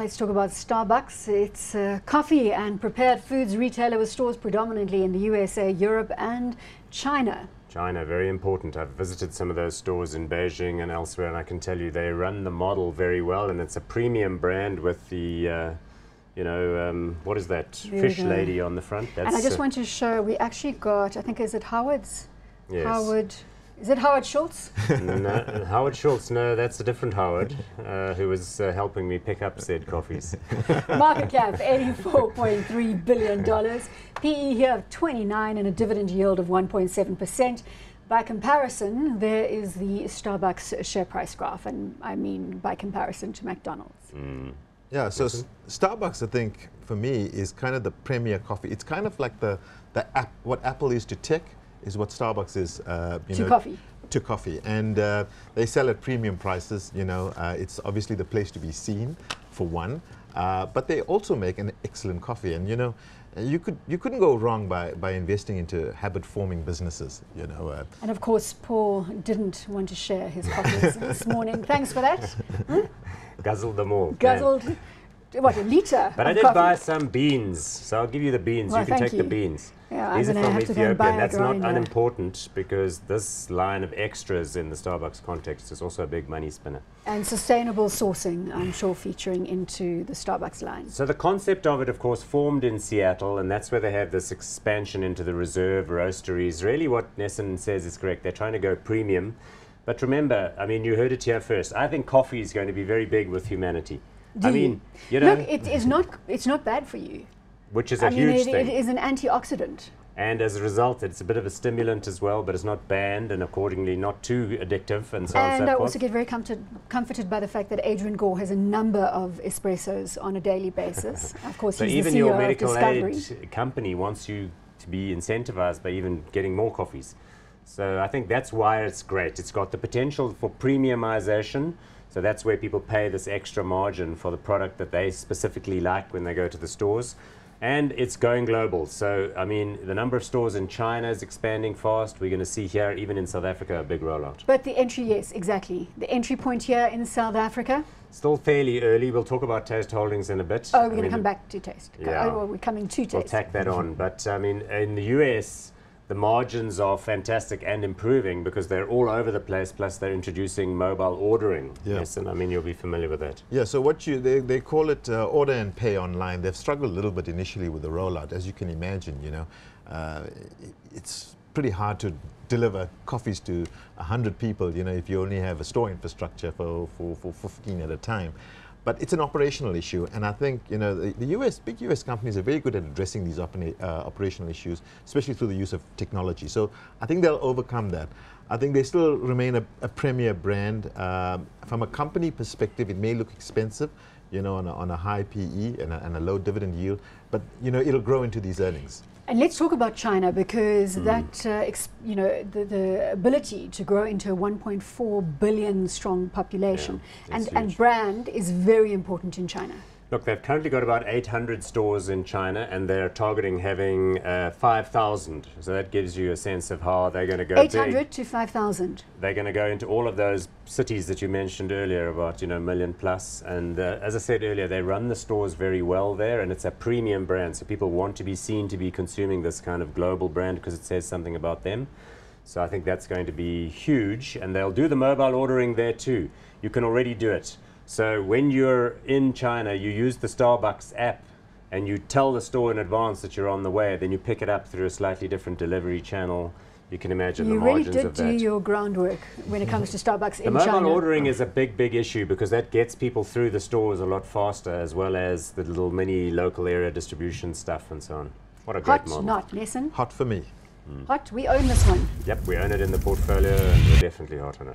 Let's talk about Starbucks. It's a coffee and prepared foods retailer with stores predominantly in the USA, Europe and China. China, very important. I've visited some of those stores in Beijing and elsewhere, and I can tell you they run the model very well, and it's a premium brand with the, what is that fish lady on the front? That's, and I just want to show, we actually got, I think, is it Howard's? Yes. Is it Howard Schultz? No, Howard Schultz, no, that's a different Howard, who was helping me pick up said coffees. Market cap, $84.3 billion. PE here of 29 and a dividend yield of 1.7%. By comparison, there is the Starbucks share price graph, and I mean by comparison to McDonald's. Yeah, so Starbucks, I think, for me, is kind of the premier coffee. It's kind of like what Apple is to tech, is what Starbucks is to coffee. And they sell at premium prices. It's obviously the place to be seen, for one, but they also make an excellent coffee. And you couldn't go wrong by investing into habit-forming businesses. And of course, Paul didn't want to share his coffees this morning. Thanks for that. Guzzled them all. Guzzled. What, a litre? But I did buy some beans, so I'll give you the beans. Well, you can take the beans. Yeah, these are from Ethiopia, and that's not grinder. unimportant because this line of extras in the Starbucks context is also a big money spinner. And sustainable sourcing, I'm sure, featuring into the Starbucks line. So the concept of it, of course, formed in Seattle, and that's where they have this expansion into the reserve roasteries. Really what Nesan says is correct. They're trying to go premium. But remember, I mean, you heard it here first. I think coffee is going to be very big with humanity. Look, it's not bad for you. Which is a huge thing. It is an antioxidant. And as a result, it's a bit of a stimulant as well, but it's not banned and accordingly not too addictive and so on and so forth. And I also get very comforted by the fact that Adrian Gore has a number of espressos on a daily basis. Of course, so he's even the CEO your medical of aid Discovery. company wants you to be incentivized by even getting more coffees. So I think that's why it's great. It's got the potential for premiumization. So that's where people pay this extra margin for the product that they specifically like when they go to the stores. And it's going global. So, I mean, the number of stores in China is expanding fast. We're going to see here, even in South Africa, a big rollout. But the entry, yes, exactly. The entry point here in South Africa? Still fairly early. We'll talk about Taste Holdings in a bit. Oh, we're going to come back to Taste. Yeah. Oh, well, we're coming to Taste. We'll tack that on. But, I mean, in the US, the margins are fantastic and improving because they're all over the place, plus they're introducing mobile ordering. Yeah. Yes, and I mean, you'll be familiar with that. Yeah, so they call it order and pay online. They've struggled a little bit initially with the rollout. As you can imagine, it's pretty hard to deliver coffees to 100 people, if you only have a store infrastructure for 15 at a time. But it's an operational issue, and I think the big US companies are very good at addressing these operational issues, especially through the use of technology. So I think they'll overcome that. I think they still remain a premier brand. From a company perspective, it may look expensive, on a high PE and a low dividend yield, but it'll grow into these earnings. And let's talk about China, because that, the ability to grow into a 1.4 billion strong population and brand is very important in China. Look, they've currently got about 800 stores in China, and they're targeting having 5,000. So that gives you a sense of how they're going to go 800 to 5,000. They're going to go into all of those cities that you mentioned earlier, about million plus. And as I said earlier, they run the stores very well there, and it's a premium brand. So people want to be seen to be consuming this kind of global brand because it says something about them. So I think that's going to be huge, and they'll do the mobile ordering there too. You can already do it. So when you're in China, you use the Starbucks app and you tell the store in advance that you're on the way, then you pick it up through a slightly different delivery channel. You can imagine the margins of that. You really did do your groundwork when it comes to Starbucks in China. The mobile ordering is a big issue because that gets people through the stores a lot faster, as well as the little mini local area distribution stuff and so on. What a great model. Hot, not Nesan? Hot for me. Hot, we own this one. Yep, we own it in the portfolio and we're definitely hot on it.